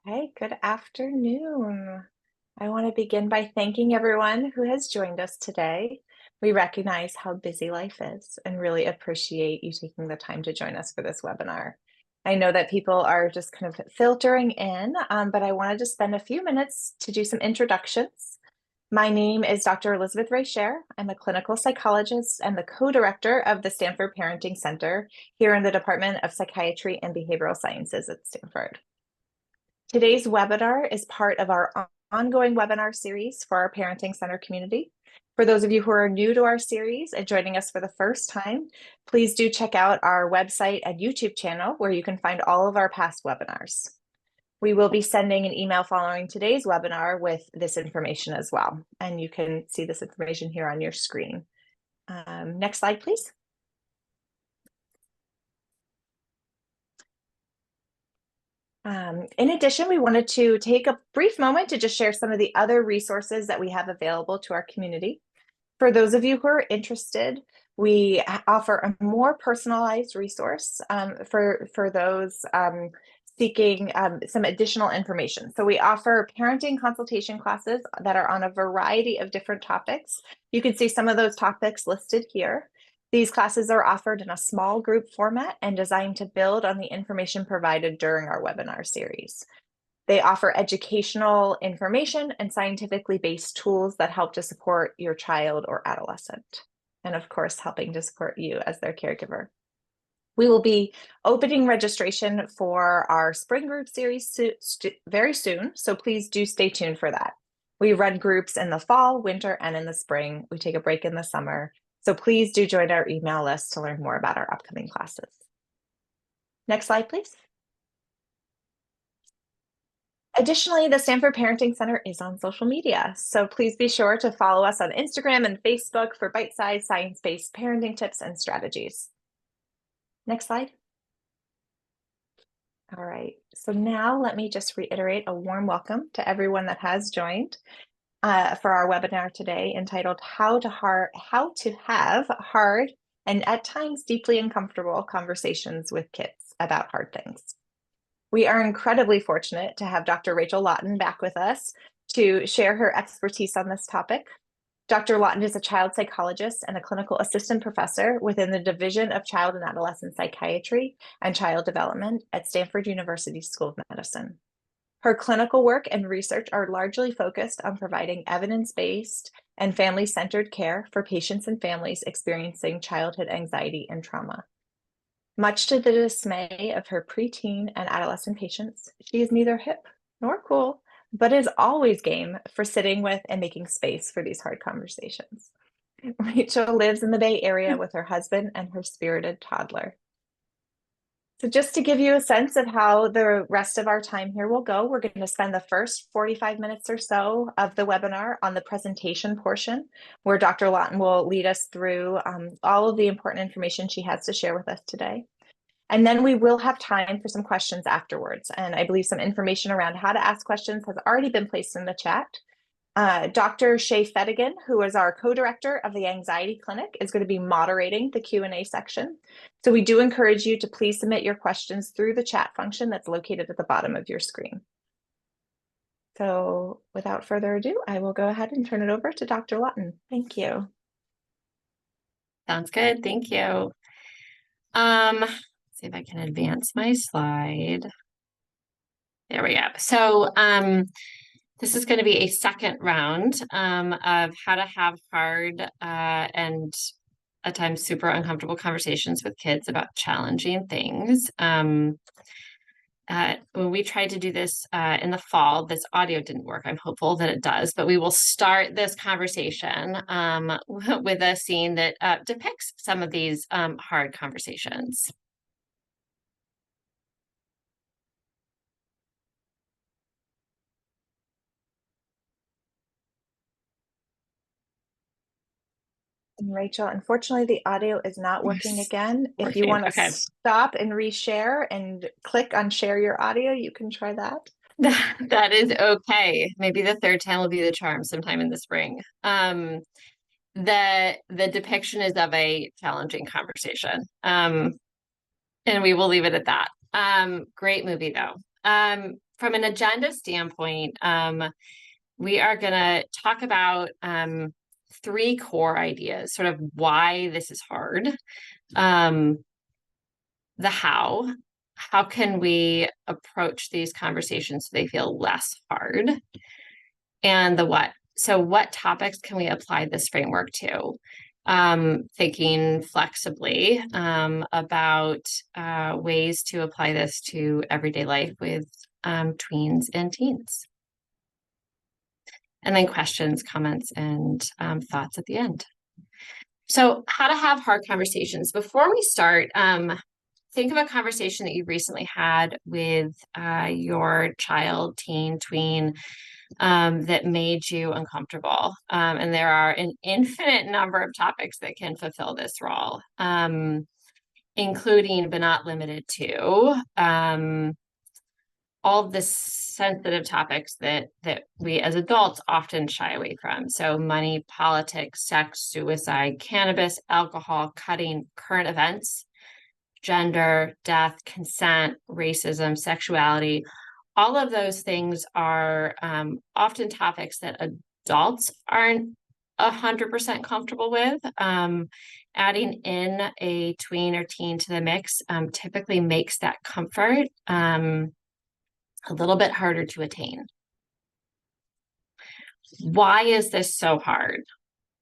Hey, good afternoon. I want to begin by thanking everyone who has joined us today. We recognize how busy life is and really appreciate you taking the time to join us for this webinar. I know that people are just kind of filtering in, but I wanted to spend a few minutes to do some introductions. My name is Dr. Elizabeth Ray Shea. I'm a clinical psychologist and the co-director of the Stanford Parenting Center here in the Department of Psychiatry and Behavioral Sciences at Stanford. Today's webinar is part of our ongoing webinar series for our Parenting Center community. For those of you who are new to our series and joining us for the first time, please do check out our website and YouTube channel where you can find all of our past webinars. We will be sending an email following today's webinar with this information as well, and you can see this information here on your screen. Next slide, please. In addition, we wanted to take a brief moment to just share some of the other resources that we have available to our community. For those of you who are interested, we offer a more personalized resource for those seeking some additional information. So we offer parenting consultation classes that are on a variety of different topics. You can see some of those topics listed here. These classes are offered in a small group format and designed to build on the information provided during our webinar series. They offer educational information and scientifically based tools that help to support your child or adolescent, and of course, helping to support you as their caregiver. We will be opening registration for our spring group series very soon, so please do stay tuned for that. We run groups in the fall, winter, and in the spring. We take a break in the summer. So please do join our email list to learn more about our upcoming classes. Next slide, please. Additionally, the Stanford Parenting Center is on social media, so please be sure to follow us on Instagram and Facebook for bite-sized science-based parenting tips and strategies. Next slide. All right, so now let me just reiterate a warm welcome to everyone that has joined for our webinar today entitled How to Have Hard and at Times Deeply Uncomfortable Conversations with Kids About Hard Things. We are incredibly fortunate to have Dr. Rachel Lawton back with us to share her expertise on this topic. Dr. Lawton is a child psychologist and a clinical assistant professor within the Division of Child and Adolescent Psychiatry and Child Development at Stanford University School of Medicine. Her clinical work and research are largely focused on providing evidence-based and family-centered care for patients and families experiencing childhood anxiety and trauma. Much to the dismay of her preteen and adolescent patients, she is neither hip nor cool, but is always game for sitting with and making space for these hard conversations. Rachel lives in the Bay Area with her husband and her spirited toddler. So just to give you a sense of how the rest of our time here will go, we're going to spend the first 45 minutes or so of the webinar on the presentation portion, where Dr. Lawton will lead us through all of the important information she has to share with us today. And then we will have time for some questions afterwards. And I believe some information around how to ask questions has already been placed in the chat. Dr. Shea Fedigan, who is our co-director of the Anxiety Clinic, is going to be moderating the Q&A section. So we do encourage you to please submit your questions through the chat function that's located at the bottom of your screen. So without further ado, I will go ahead and turn it over to Dr. Lawton. Thank you. Sounds good. Thank you. See if I can advance my slide. There we go. So this is going to be a second round of how to have hard and at times super uncomfortable conversations with kids about challenging things. When we tried to do this in the fall, this audio didn't work. I'm hopeful that it does, but we will start this conversation with a scene that depicts some of these hard conversations. And Rachel, unfortunately, the audio is not working again. If you want to stop and reshare and click on share your audio, you can try that. That is okay. Maybe the third time will be the charm sometime in the spring. The depiction is of a challenging conversation. And we will leave it at that. Great movie though. From an agenda standpoint, we are going to talk about three core ideas, sort of why this is hard, the how can we approach these conversations so they feel less hard, and the what. So what topics can we apply this framework to? Thinking flexibly about ways to apply this to everyday life with tweens and teens. And then questions, comments, and thoughts at the end. So how to have hard conversations. Before we start, think of a conversation that you recently had with your child, teen, tween, that made you uncomfortable. And there are an infinite number of topics that can fulfill this role, including but not limited to all the sensitive topics that we as adults often shy away from. So money, politics, sex, suicide, cannabis, alcohol, cutting, current events, gender, death, consent, racism, sexuality. All of those things are often topics that adults aren't 100% comfortable with. Adding in a tween or teen to the mix typically makes that comfort a little bit harder to attain. Why is this so hard?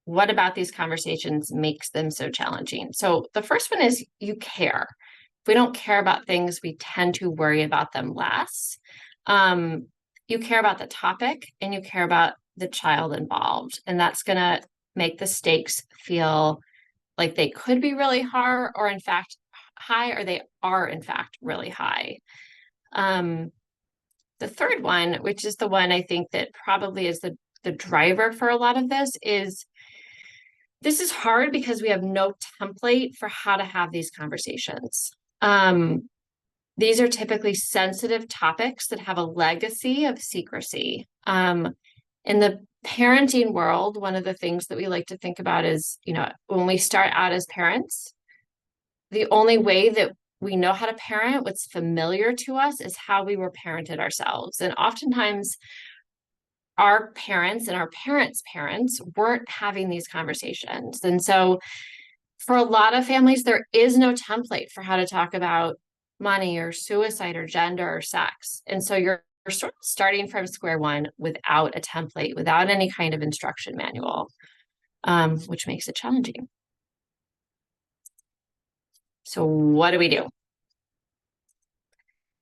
What about these conversations makes them so challenging? So the first one is you care. If we don't care about things, we tend to worry about them less. You care about the topic and you care about the child involved, and that's going to make the stakes feel like they could be really hard or in fact high, or they are in fact really high. The third one, which is the one I think that probably is the driver for a lot of this is hard because we have no template for how to have these conversations. These are typically sensitive topics that have a legacy of secrecy. In the parenting world, one of the things that we like to think about is, when we start out as parents, the only way that we know how to parent, what's familiar to us, is how we were parented ourselves. And oftentimes our parents and our parents' parents weren't having these conversations. And so for a lot of families, there is no template for how to talk about money or suicide or gender or sex. And so you're sort of starting from square one without a template, without any kind of instruction manual, which makes it challenging. So what do we do?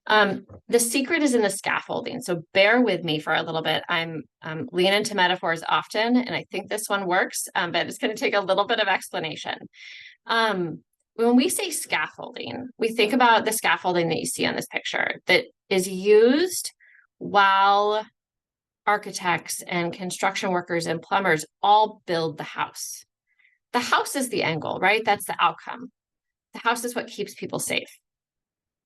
The secret is in the scaffolding. So bear with me for a little bit. I'm leaning into metaphors often, and I think this one works, but it's going to take a little bit of explanation. When we say scaffolding, we think about the scaffolding that you see on this picture that is used while architects and construction workers and plumbers all build the house. The house is the angle, right? That's the outcome. The house is what keeps people safe.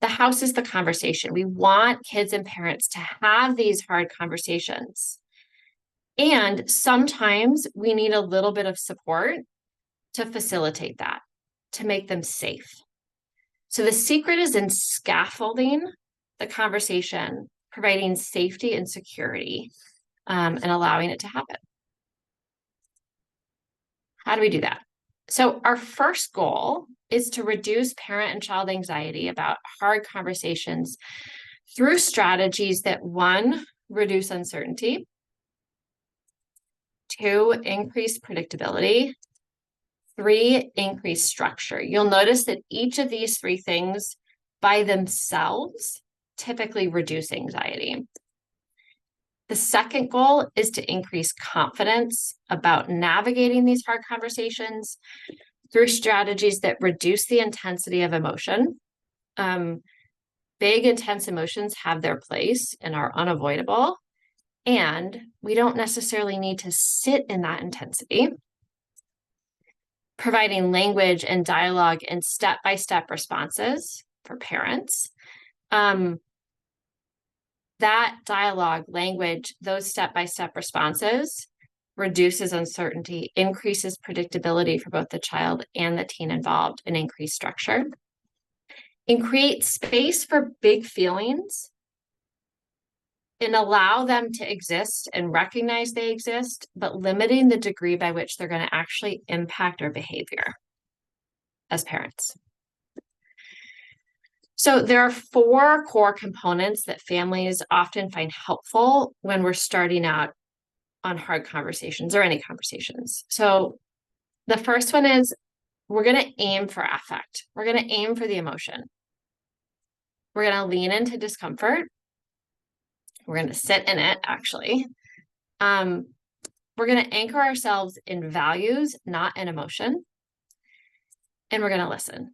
The house is the conversation. We want kids and parents to have these hard conversations. And sometimes we need a little bit of support to facilitate that, to make them safe. So the secret is in scaffolding the conversation, providing safety and security, and allowing it to happen. How do we do that? So our first goal is to reduce parent and child anxiety about hard conversations through strategies that, one, reduce uncertainty, two, increase predictability, three, increase structure. You'll notice that each of these three things by themselves typically reduce anxiety. The second goal is to increase confidence about navigating these hard conversations through strategies that reduce the intensity of emotion. Big, intense emotions have their place and are unavoidable, and we don't necessarily need to sit in that intensity. Providing language and dialogue and step-by-step responses for parents. That dialogue, language, those step-by-step responses reduces uncertainty, increases predictability for both the child and the teen involved, and increase structure. And create space for big feelings and allow them to exist and recognize they exist, but limiting the degree by which they're going to actually impact our behavior as parents. So there are 4 core components that families often find helpful when we're starting out on hard conversations or any conversations. So the first one is we're going to aim for affect. We're going to aim for the emotion. We're going to lean into discomfort. We're going to sit in it, actually. We're going to anchor ourselves in values, not in emotion. And we're going to listen.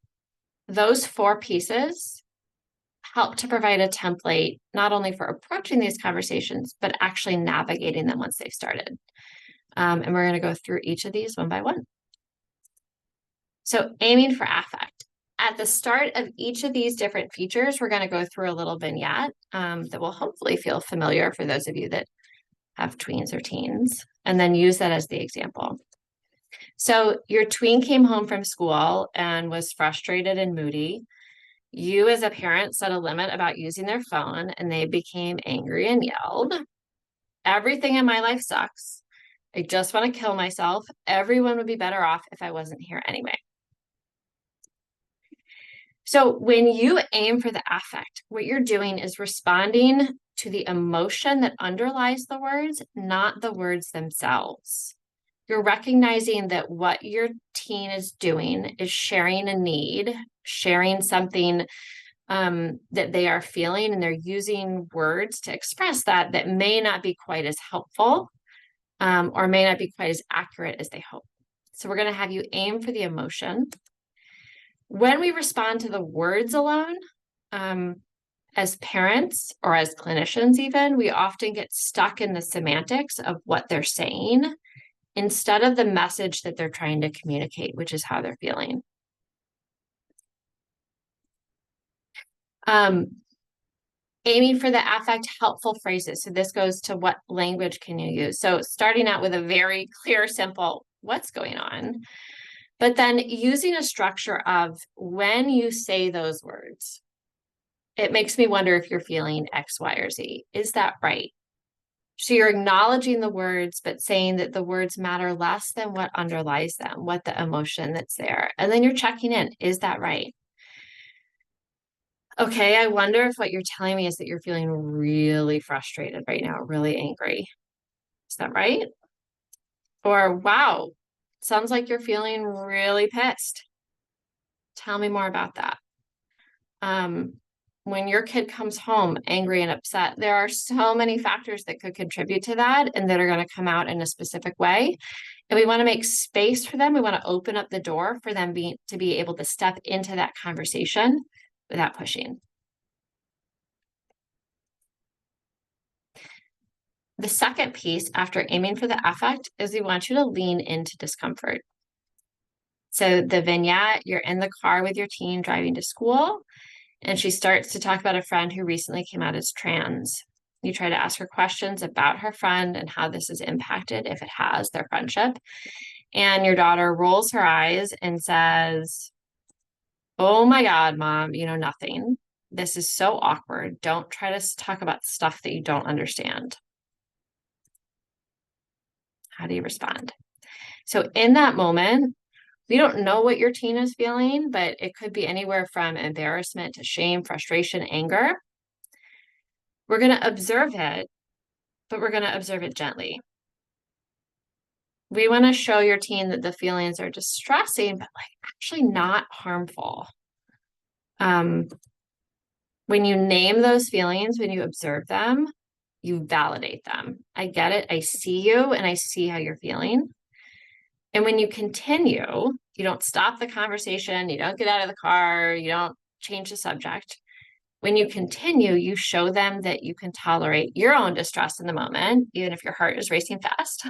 Those 4 pieces help to provide a template, not only for approaching these conversations, but actually navigating them once they've started. And we're going to go through each of these one by one. So aiming for affect. At the start of each of these different features, we're going to go through a little vignette that will hopefully feel familiar for those of you that have tweens or teens, and then use that as the example. So your tween came home from school and was frustrated and moody. You as a parent set a limit about using their phone, and they became angry and yelled, "Everything in my life sucks. I just want to kill myself. Everyone would be better off if I wasn't here anyway." So when you aim for the affect, what you're doing is responding to the emotion that underlies the words, not the words themselves. You're recognizing that what your teen is doing is sharing a need, sharing something that they are feeling, and they're using words to express that may not be quite as helpful or may not be quite as accurate as they hope. So we're going to have you aim for the emotion. When we respond to the words alone, as parents or as clinicians even, we often get stuck in the semantics of what they're saying instead of the message that they're trying to communicate, which is how they're feeling. Aiming for the affect, helpful phrases. So this goes to what language can you use? So starting out with a very clear, simple, what's going on? But then using a structure of when you say those words, it makes me wonder if you're feeling X, Y, or Z. Is that right? So you're acknowledging the words, but saying that the words matter less than what underlies them, what the emotion that's there. And then you're checking in. Is that right? Okay, I wonder if what you're telling me is that you're feeling really frustrated right now, really angry. Is that right? Or, wow, sounds like you're feeling really pissed. Tell me more about that. When your kid comes home angry and upset, there are so many factors that could contribute to that and that are going to come out in a specific way. And we want to make space for them. We want to open up the door for them to be able to step into that conversation without pushing. The second piece after aiming for the affect is we want you to lean into discomfort. So the vignette, you're in the car with your teen driving to school, and she starts to talk about a friend who recently came out as trans. You try to ask her questions about her friend and how this has impacted, if it has, their friendship. And your daughter rolls her eyes and says, "Oh my God, Mom, you know nothing. This is so awkward. Don't try to talk about stuff that you don't understand." How do you respond? So in that moment, we don't know what your teen is feeling, but it could be anywhere from embarrassment to shame, frustration, anger. We're going to observe it, but we're going to observe it gently. We want to show your teen that the feelings are distressing, but actually not harmful. When you name those feelings, when you observe them, you validate them. I get it. I see you and I see how you're feeling. And when you continue, you don't stop the conversation, you don't get out of the car, you don't change the subject. When you continue, you show them that you can tolerate your own distress in the moment, even if your heart is racing fast,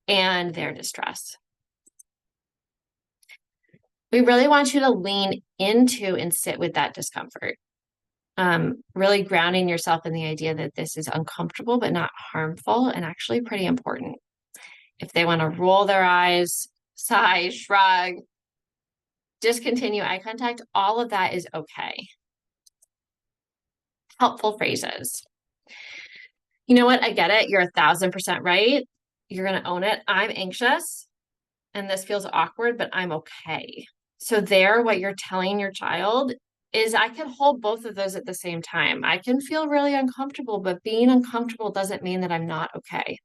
and their distress. We really want you to lean into and sit with that discomfort. Really grounding yourself in the idea that this is uncomfortable, but not harmful, and actually pretty important. If they want to roll their eyes, sigh, shrug, discontinue eye contact, all of that is okay. Helpful phrases. You know what? I get it. You're 1,000% right. You're going to own it. I'm anxious and this feels awkward, but I'm okay. So there, what you're telling your child is I can hold both of those at the same time. I can feel really uncomfortable, but being uncomfortable doesn't mean that I'm not okay.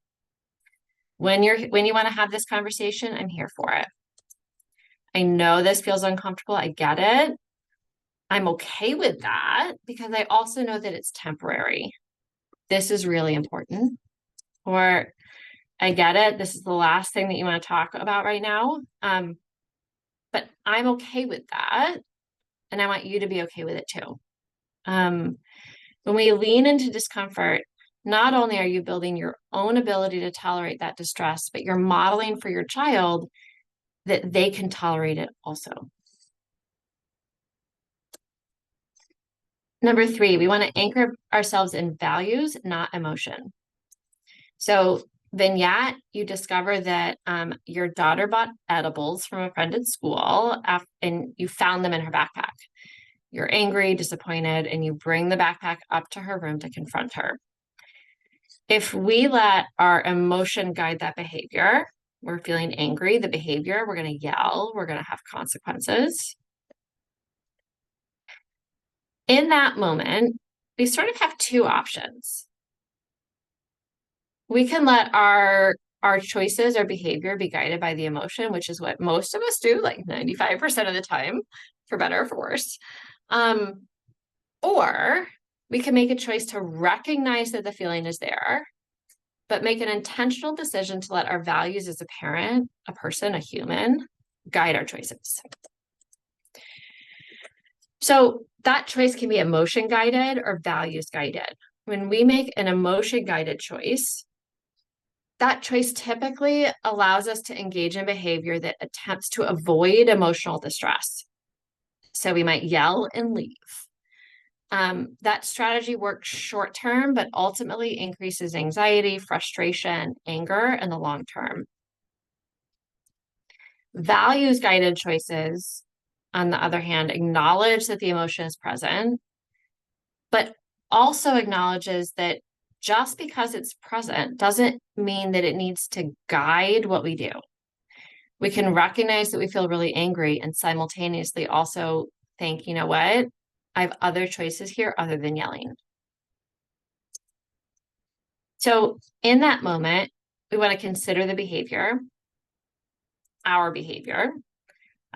When you want to have this conversation, I'm here for it. I know this feels uncomfortable. I get it. I'm okay with that because I also know that it's temporary. This is really important. Or I get it. This is the last thing that you want to talk about right now. But I'm okay with that. And I want you to be okay with it too. When we lean into discomfort, not only are you building your own ability to tolerate that distress, but you're modeling for your child that they can tolerate it also. Number 3, we want to anchor ourselves in values, not emotion. So vignette, you discover that your daughter bought edibles from a friend at school and you found them in her backpack. You're angry, disappointed, and you bring the backpack up to her room to confront her. If we let our emotion guide that behavior, we're feeling angry, the behavior, we're going to yell, we're going to have consequences. In that moment, we sort of have 2 options. We can let our choices or behavior be guided by the emotion, which is what most of us do, like 95% of the time, for better or for worse. Or we can make a choice to recognize that the feeling is there, but make an intentional decision to let our values as a parent, a person, a human, guide our choices. So that choice can be emotion guided or values guided. When we make an emotion guided choice, that choice typically allows us to engage in behavior that attempts to avoid emotional distress. So we might yell and leave. That strategy works short term, but ultimately increases anxiety, frustration, anger in the long term. Values guided choices, on the other hand, acknowledge that the emotion is present, but also acknowledges that just because it's present doesn't mean that it needs to guide what we do. We can recognize that we feel really angry and simultaneously also think, you know what? I have other choices here other than yelling. So in that moment, we want to consider the behavior, our behavior.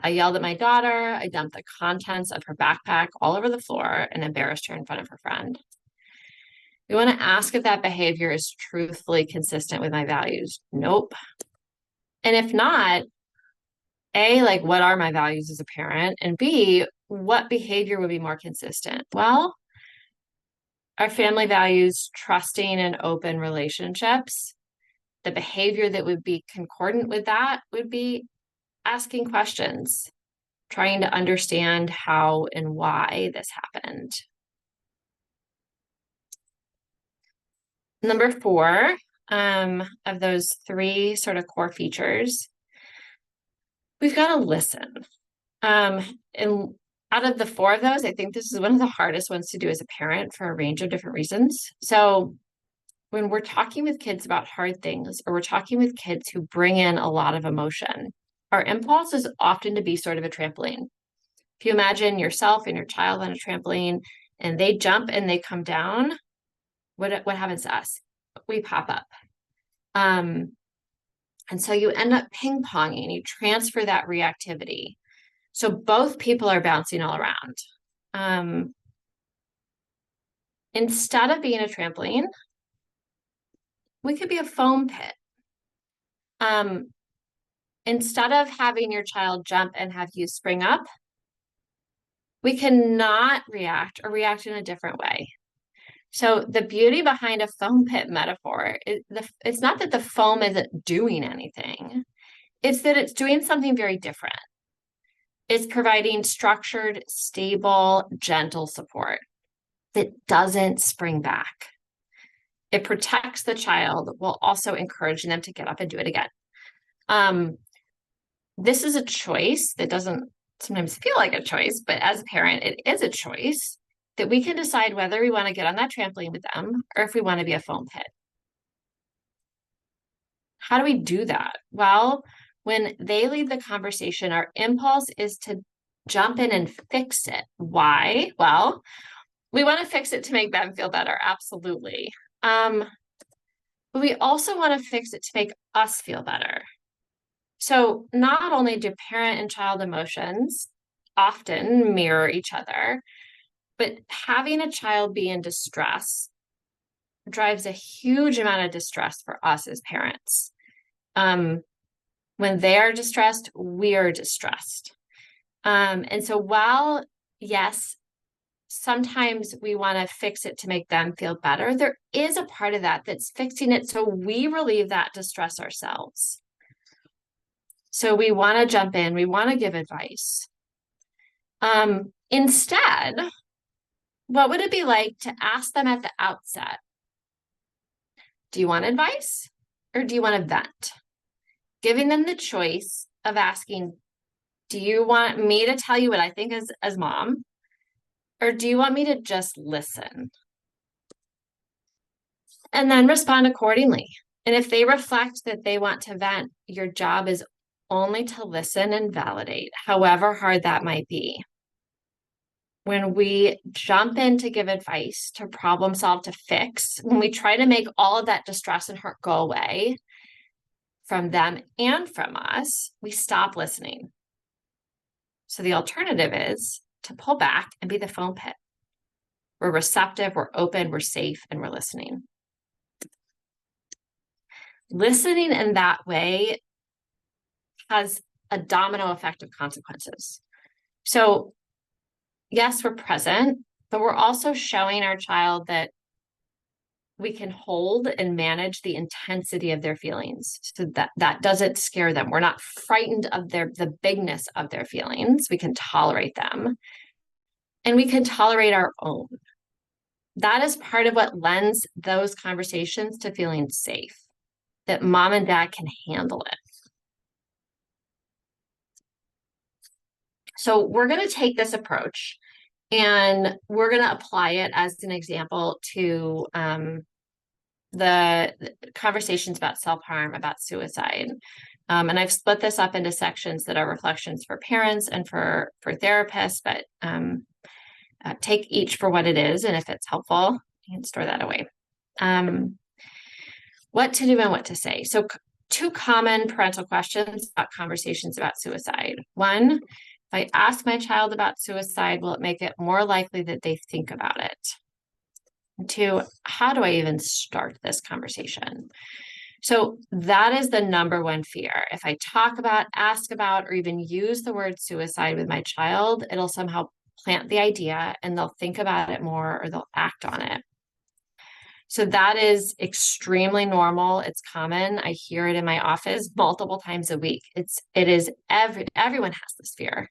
I yelled at my daughter. I dumped the contents of her backpack all over the floor and embarrassed her in front of her friend. We want to ask if that behavior is truthfully consistent with my values. Nope. And if not, A, like what are my values as a parent? And B, what behavior would be more consistent? Well, our family values trusting and open relationships. The behavior that would be concordant with that would be asking questions, trying to understand how and why this happened. Number 4 of those 3 sort of core features, we've got to listen. And out of the 4 of those, I think this is one of the hardest ones to do as a parent for a range of different reasons. So when we're talking with kids about hard things, or we're talking with kids who bring in a lot of emotion, our impulse is often to be sort of a trampoline. If you imagine yourself and your child on a trampoline and they jump and they come down, what happens to us? We pop up. And so you end up ping-ponging, you transfer that reactivity. So both people are bouncing all around. Instead of being a trampoline, we could be a foam pit. Instead of having your child jump and have you spring up, we cannot react or react in a different way. So the beauty behind a foam pit metaphor is it's not that the foam isn't doing anything. It's that it's doing something very different. It's providing structured, stable, gentle support that doesn't spring back. It protects the child while also encouraging them to get up and do it again. This is a choice that doesn't sometimes feel like a choice, but as a parent, it is a choice that we can decide whether we want to get on that trampoline with them or if we want to be a foam pit. How do we do that? Well, when they lead the conversation, our impulse is to jump in and fix it. Why? Well, we want to fix it to make them feel better, absolutely. But we also want to fix it to make us feel better. So not only do parent and child emotions often mirror each other, but having a child be in distress drives a huge amount of distress for us as parents. When they are distressed, we are distressed. And so while, yes, sometimes we want to fix it to make them feel better, there is a part of that that's fixing it so we relieve that distress ourselves. So we want to jump in, we want to give advice. Instead, what would it be like to ask them at the outset, do you want advice or do you want to vent? Giving them the choice of asking, do you want me to tell you what I think as mom? Or do you want me to just listen? And then respond accordingly. And if they reflect that they want to vent, your job is only to listen and validate, however hard that might be. When we jump in to give advice, to problem solve, to fix, when we try to make all of that distress and hurt go away from them and from us, we stop listening. So the alternative is to pull back and be the foam pit. We're receptive, we're open, we're safe, and we're listening. Listening in that way has a domino effect of consequences. So yes, we're present, but we're also showing our child that we can hold and manage the intensity of their feelings so that doesn't scare them. We're not frightened of the bigness of their feelings. We can tolerate them and we can tolerate our own. That is part of what lends those conversations to feeling safe, that mom and dad can handle it. So we're going to take this approach and we're going to apply it as an example to the conversations about self-harm, about suicide. And I've split this up into sections that are reflections for parents and for therapists, but take each for what it is. And if it's helpful, you can store that away. What to do and what to say. So two common parental questions about conversations about suicide. One, if I ask my child about suicide, will it make it more likely that they think about it? And two, how do I even start this conversation? So that is the number one fear. If I talk about, ask about, or even use the word suicide with my child, it'll somehow plant the idea and they'll think about it more or they'll act on it. So that is extremely normal. It's common. I hear it in my office multiple times a week. Everyone has this fear.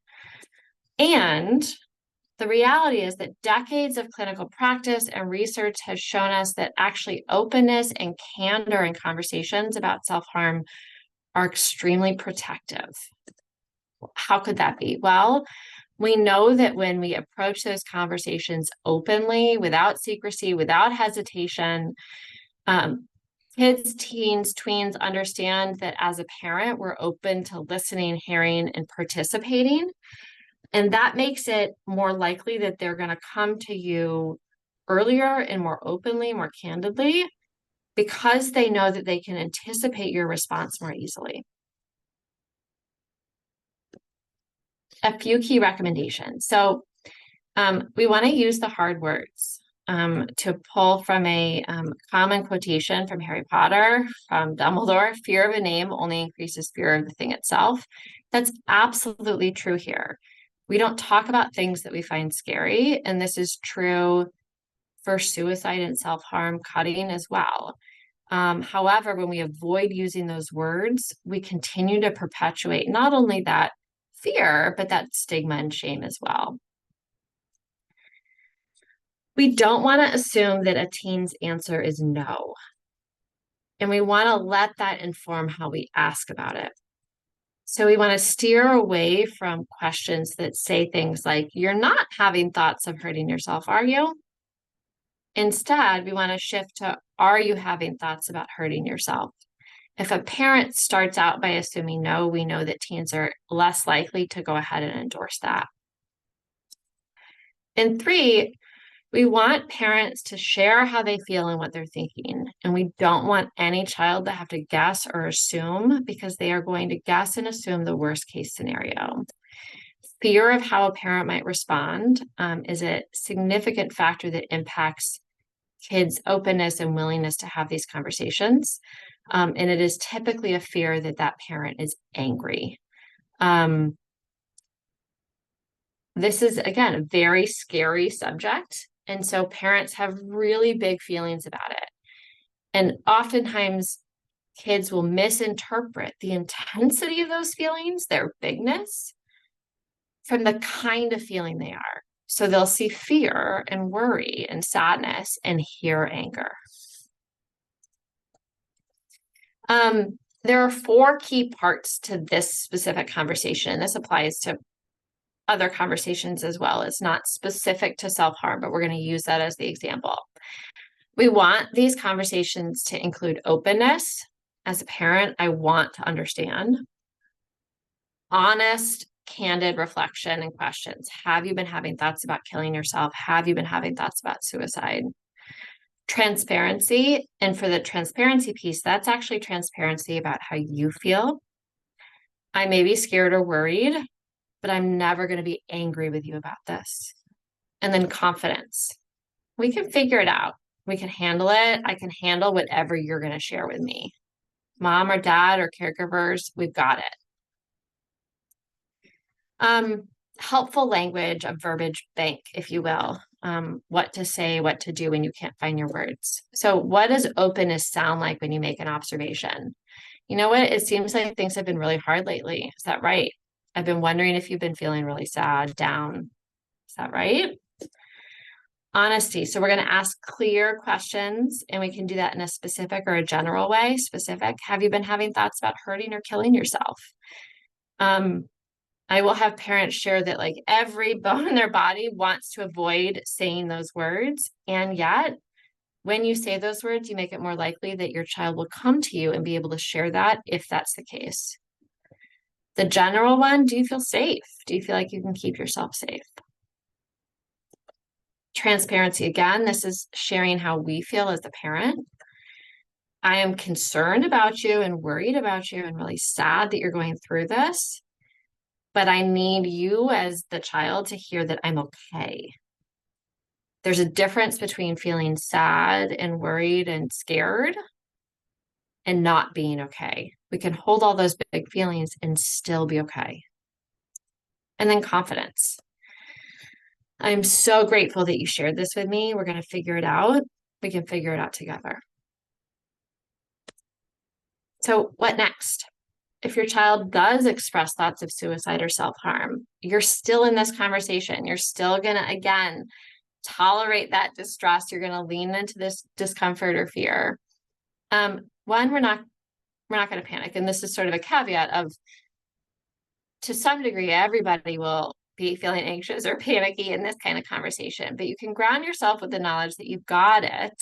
And the reality is that decades of clinical practice and research has shown us that actually openness and candor in conversations about self-harm are extremely protective. How could that be? Well, we know that when we approach those conversations openly, without secrecy, without hesitation, kids, teens, tweens understand that as a parent, we're open to listening, hearing, and participating. And that makes it more likely that they're going to come to you earlier and more openly, more candidly, because they know that they can anticipate your response more easily. A few key recommendations. So we want to use the hard words to pull from a common quotation from Harry Potter, from Dumbledore, fear of a name only increases fear of the thing itself. That's absolutely true here. We don't talk about things that we find scary, and this is true for suicide and self-harm cutting as well. However, when we avoid using those words, we continue to perpetuate not only that fear, but that stigma and shame as well. We don't want to assume that a teen's answer is no. And we want to let that inform how we ask about it. So we want to steer away from questions that say things like, you're not having thoughts of hurting yourself, are you? Instead, we want to shift to, are you having thoughts about hurting yourself? If a parent starts out by assuming no, we know that teens are less likely to go ahead and endorse that. And three, we want parents to share how they feel and what they're thinking. And we don't want any child to have to guess or assume, because they are going to guess and assume the worst case scenario. Fear of how a parent might respond is a significant factor that impacts kids' openness and willingness to have these conversations. And it is typically a fear that that parent is angry. This is, again, a very scary subject. And so parents have really big feelings about it. And oftentimes, kids will misinterpret the intensity of those feelings, their bigness, from the kind of feeling they are. So they'll see fear and worry and sadness and hear anger. There are 4 key parts to this specific conversation. This applies to other conversations as well. It's not specific to self-harm, but we're going to use that as the example. We want these conversations to include openness. As a parent, I want to understand. Honest, candid reflection and questions. Have you been having thoughts about killing yourself? Have you been having thoughts about suicide? Transparency. And for the transparency piece, that's actually transparency about how you feel. I may be scared or worried, but I'm never going to be angry with you about this. And then confidence. We can figure it out. We can handle it. I can handle whatever you're going to share with me. Mom or dad or caregivers, we've got it. Helpful language, a verbiage bank, if you will. What to say, what to do when you can't find your words. So what does openness sound like when you make an observation? You know what? It seems like things have been really hard lately. Is that right? I've been wondering if you've been feeling really sad, down. Is that right? Honesty. So we're going to ask clear questions, and we can do that in a specific or a general way. Specific. Have you been having thoughts about hurting or killing yourself? I will have parents share that like every bone in their body wants to avoid saying those words. And yet, when you say those words, you make it more likely that your child will come to you and be able to share that if that's the case. The general one, do you feel safe? Do you feel like you can keep yourself safe? Transparency, again, this is sharing how we feel as the parent. I am concerned about you and worried about you and really sad that you're going through this, but I need you as the child to hear that I'm okay. There's a difference between feeling sad and worried and scared and not being okay. We can hold all those big feelings and still be okay. And then confidence. I'm so grateful that you shared this with me. We're going to figure it out. We can figure it out together. So what next? If your child does express thoughts of suicide or self-harm, you're still in this conversation. You're still going to, again, tolerate that distress. You're going to lean into this discomfort or fear. One, we're not going to panic. And this is sort of a caveat of, to some degree, everybody will be feeling anxious or panicky in this kind of conversation, but you can ground yourself with the knowledge that you've got it.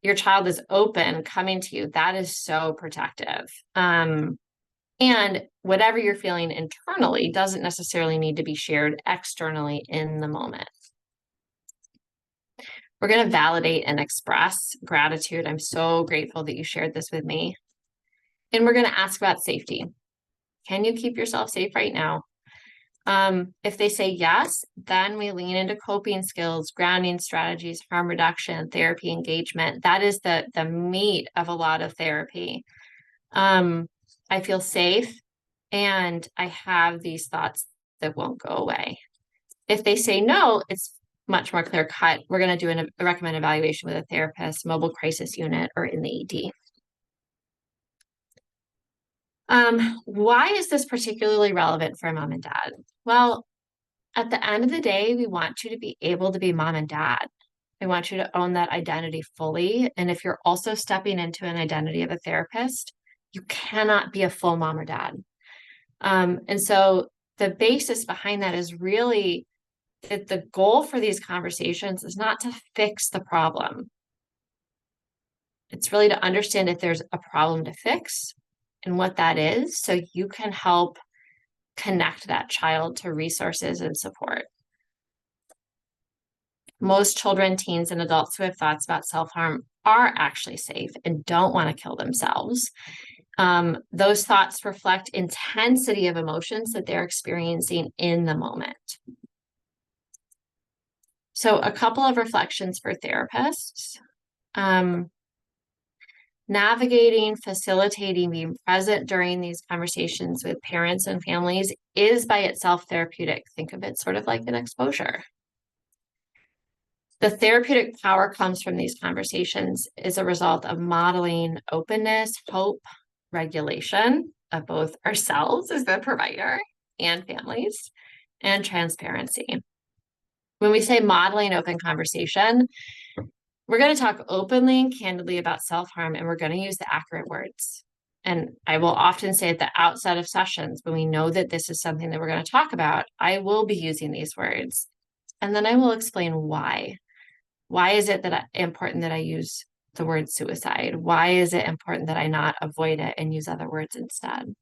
Your child is open, coming to you. That is so protective. And whatever you're feeling internally doesn't necessarily need to be shared externally in the moment. We're going to validate and express gratitude. I'm so grateful that you shared this with me. And we're going to ask about safety. Can you keep yourself safe right now? If they say yes, then we lean into coping skills, grounding strategies, harm reduction, therapy engagement. That is the meat of a lot of therapy. I feel safe and I have these thoughts that won't go away. If they say no, it's much more clear cut. We're going to do a recommend evaluation with a therapist, mobile crisis unit, or in the ED. Why is this particularly relevant for mom and dad? Well, at the end of the day, we want you to be able to be mom and dad. We want you to own that identity fully. And if you're also stepping into an identity of a therapist, you cannot be a full mom or dad. And so the basis behind that is really that the goal for these conversations is not to fix the problem. It's really to understand if there's a problem to fix and what that is, so you can help connect that child to resources and support. Most children, teens, and adults who have thoughts about self-harm are actually safe and don't want to kill themselves. Those thoughts reflect intensity of emotions that they're experiencing in the moment. So a couple of reflections for therapists. Navigating, facilitating, being present during these conversations with parents and families is by itself therapeutic. Think of it sort of like an exposure. The therapeutic power comes from these conversations as a result of modeling openness, hope, regulation of both ourselves as the provider and families, and transparency. When we say modeling open conversation, we're going to talk openly and candidly about self-harm, and we're going to use the accurate words. And I will often say at the outset of sessions, when we know that this is something that we're going to talk about, I will be using these words. And then I will explain why. Why is it that important that I use the word suicide? Why is it important that I not avoid it and use other words instead?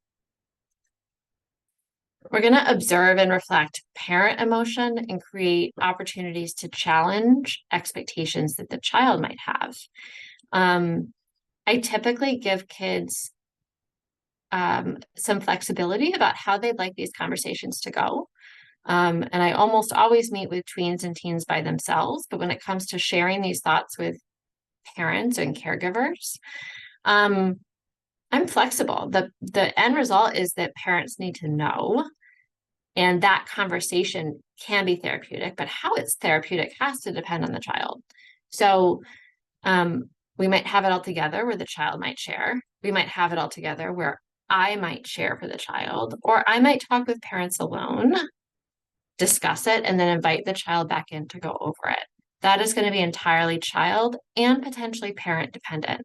We're going to observe and reflect parent emotion and create opportunities to challenge expectations that the child might have. I typically give kids some flexibility about how they'd like these conversations to go. And I almost always meet with tweens and teens by themselves. But when it comes to sharing these thoughts with parents and caregivers, I'm flexible. The end result is that parents need to know, and that conversation can be therapeutic, but how it's therapeutic has to depend on the child. So we might have it all together where the child might share. We might have it all together where I might share for the child, or I might talk with parents alone, discuss it, and then invite the child back in to go over it. That is going to be entirely child and potentially parent dependent.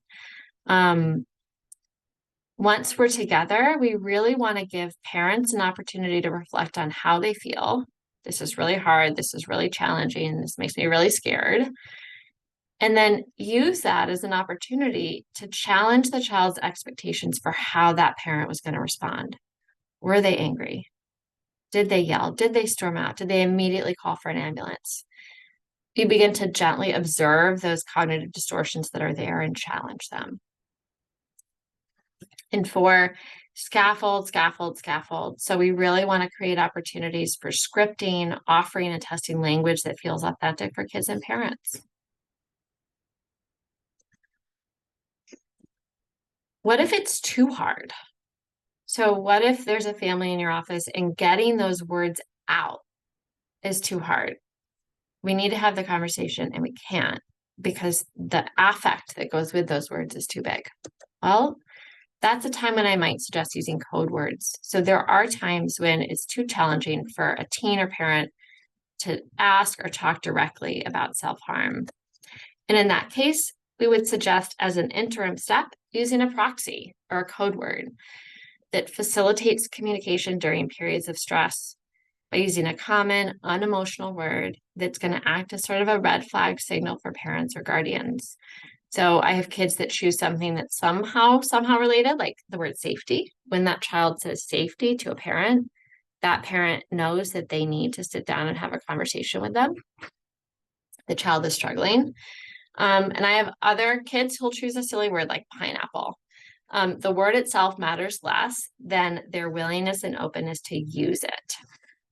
Once we're together, we really want to give parents an opportunity to reflect on how they feel. This is really hard. This is really challenging. This makes me really scared. And then use that as an opportunity to challenge the child's expectations for how that parent was going to respond. Were they angry? Did they yell? Did they storm out? Did they immediately call for an ambulance? You begin to gently observe those cognitive distortions that are there and challenge them. And for scaffold, scaffold, scaffold. So we really want to create opportunities for scripting, offering and testing language that feels authentic for kids and parents. What if it's too hard? So what if there's a family in your office and getting those words out is too hard? We need to have the conversation and we can't because the affect that goes with those words is too big. Well, that's a time when I might suggest using code words. So there are times when it's too challenging for a teen or parent to ask or talk directly about self-harm. And in that case, we would suggest as an interim step using a proxy or a code word that facilitates communication during periods of stress by using a common, unemotional word that's going to act as sort of a red flag signal for parents or guardians. So I have kids that choose something that's somehow related, like the word safety. When that child says safety to a parent, that parent knows that they need to sit down and have a conversation with them. The child is struggling. And I have other kids who'll choose a silly word like pineapple. The word itself matters less than their willingness and openness to use it.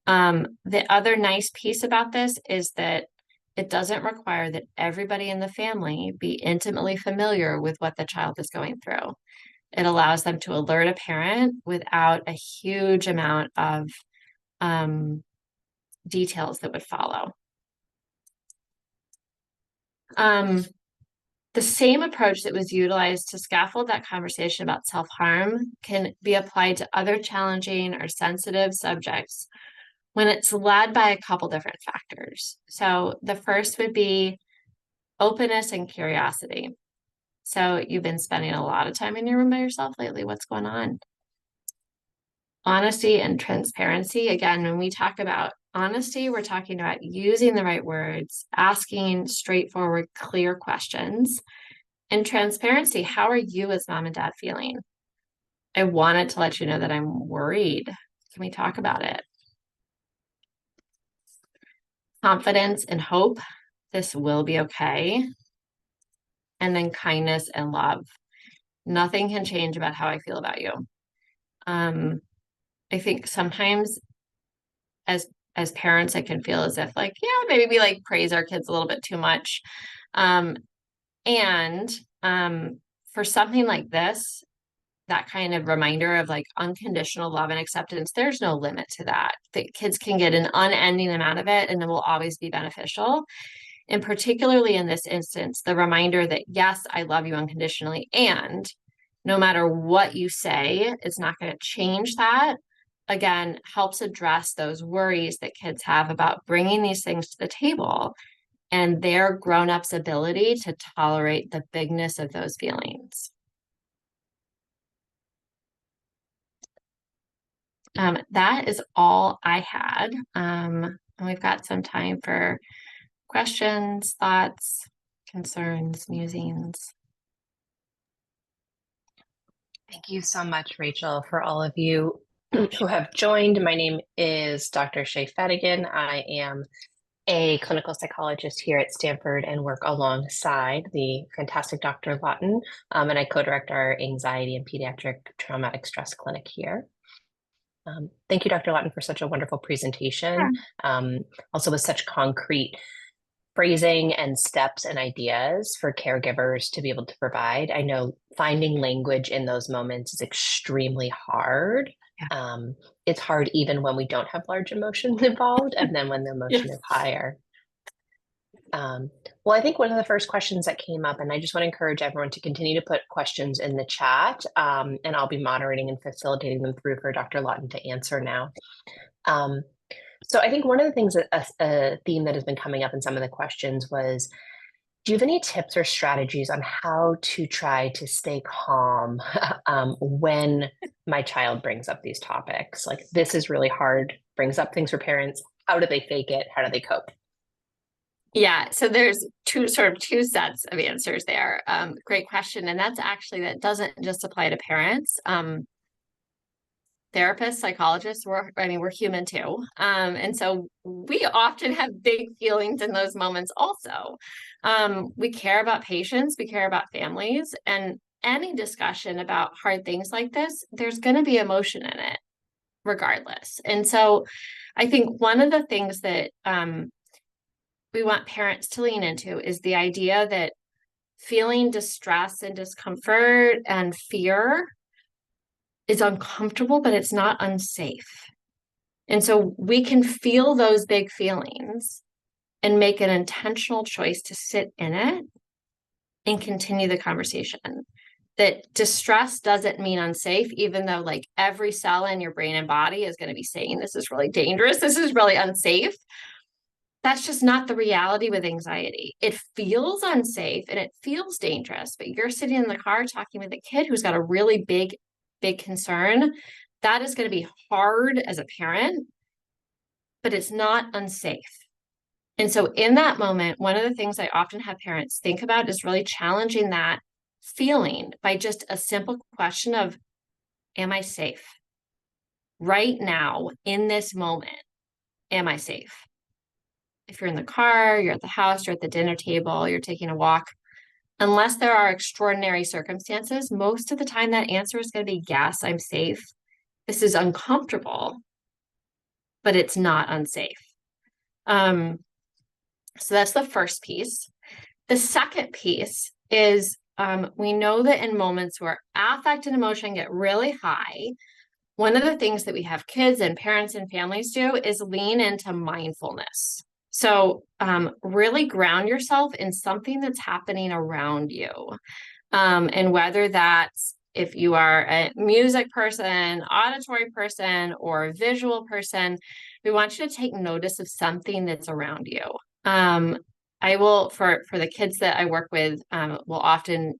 The other nice piece about this is that it doesn't require that everybody in the family be intimately familiar with what the child is going through. It allows them to alert a parent without a huge amount of details that would follow. The same approach that was utilized to scaffold that conversation about self-harm can be applied to other challenging or sensitive subjects when it's led by a couple different factors. So the first would be openness and curiosity. So you've been spending a lot of time in your room by yourself lately. What's going on? honesty and transparency. Again, when we talk about honesty, we're talking about using the right words, asking straightforward, clear questions. And transparency, how are you as mom and dad feeling? I wanted to let you know that I'm worried. Can we talk about it? Confidence and hope. This will be okay. And then kindness and love. Nothing can change about how I feel about you. I think sometimes as parents, I can feel as if like, yeah, maybe we like praise our kids a little bit too much. Um, and for something like this, that kind of reminder of like unconditional love and acceptance, there's no limit to that. The kids can get an unending amount of it and it will always be beneficial. And particularly in this instance, the reminder that yes, I love you unconditionally. And no matter what you say, it's not going to change that. Again, helps address those worries that kids have about bringing these things to the table and their grown-ups' ability to tolerate the bigness of those feelings. That is all I had. And we've got some time for questions, thoughts, concerns, musings. Thank you so much, Rachel, for all of you who have joined. My name is Dr. Shea Fedigan. I am a clinical psychologist here at Stanford and work alongside the fantastic Dr. Lawton, and I co-direct our anxiety and pediatric traumatic stress clinic here. Thank you, Dr. Lawton, for such a wonderful presentation. Also with such concrete phrasing and steps and ideas for caregivers to be able to provide. I know finding language in those moments is extremely hard. It's hard even when we don't have large emotions involved, and then when the emotion is higher. Well, I think one of the first questions that came up, and I just want to encourage everyone to continue to put questions in the chat, and I'll be moderating and facilitating them through for Dr. Lawton to answer now. So I think one of the things that a theme that has been coming up in some of the questions was, do you have any tips or strategies on how to try to stay calm when my child brings up these topics? Like, this is really hard, brings up things for parents. How do they fake it? How do they cope? Yeah, so there's two sets of answers there. Great question. And that's actually, that doesn't just apply to parents. Therapists, psychologists, we're human too. And so we often have big feelings in those moments also. We care about patients, we care about families, and any discussion about hard things like this, there's going to be emotion in it regardless. And so I think one of the things that we want parents to lean into is the idea that feeling distress and discomfort and fear is uncomfortable, but it's not unsafe. And so we can feel those big feelings and make an intentional choice to sit in it and continue the conversation. That distress doesn't mean unsafe, even though like every cell in your brain and body is going to be saying, this is really dangerous, this is really unsafe. That's just not the reality with anxiety. It feels unsafe and it feels dangerous, but you're sitting in the car talking with a kid who's got a really big concern. That is going to be hard as a parent, but it's not unsafe. And so in that moment, one of the things I often have parents think about is really challenging that feeling by just a simple question of, am I safe? Right now, in this moment, am I safe? If you're in the car, you're at the house, you're at the dinner table, you're taking a walk, unless there are extraordinary circumstances, most of the time that answer is going to be, yes, I'm safe. This is uncomfortable, but it's not unsafe. So that's the first piece. The second piece is we know that in moments where affect and emotion get really high, one of the things that we have kids and parents and families do is lean into mindfulness. So really ground yourself in something that's happening around you. And whether that's if you are a music person, auditory person, or a visual person, we want you to take notice of something that's around you. I will, for the kids that I work with, you will often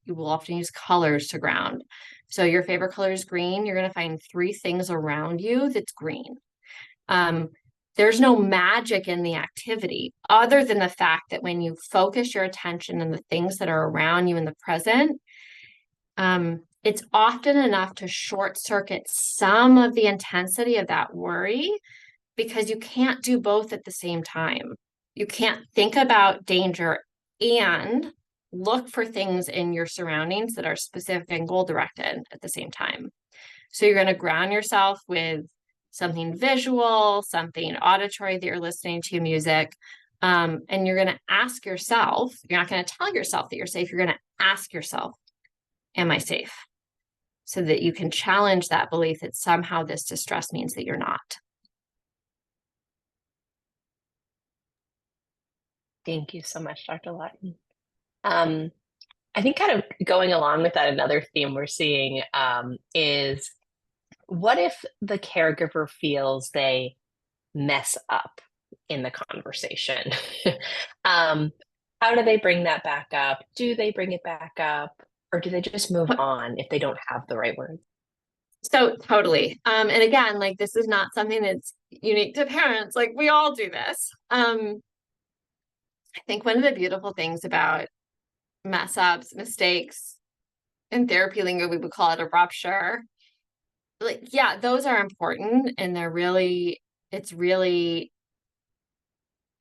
use colors to ground. So your favorite color is green. You're going to find 3 things around you that's green. There's no magic in the activity other than the fact that when you focus your attention on the things that are around you in the present, it's often enough to short circuit some of the intensity of that worry, because you can't do both at the same time. You can't think about danger and look for things in your surroundings that are specific and goal directed at the same time. So you're going to ground yourself with something visual, something auditory that you're listening to, music. And you're going to ask yourself, you're not going to tell yourself that you're safe. You're going to ask yourself, am I safe? So that you can challenge that belief that somehow this distress means that you're not. Thank you so much, Dr. Lawton. I think kind of going along with that, another theme we're seeing is, what if the caregiver feels they mess up in the conversation? How do they bring that back up? Do they bring it back up? Or do they just move on if they don't have the right words? So totally. And again, like, this is not something that's unique to parents. Like, we all do this. I think one of the beautiful things about mess ups, mistakes, in therapy lingo, we would call it a rupture. Like, yeah, those are important, and it's really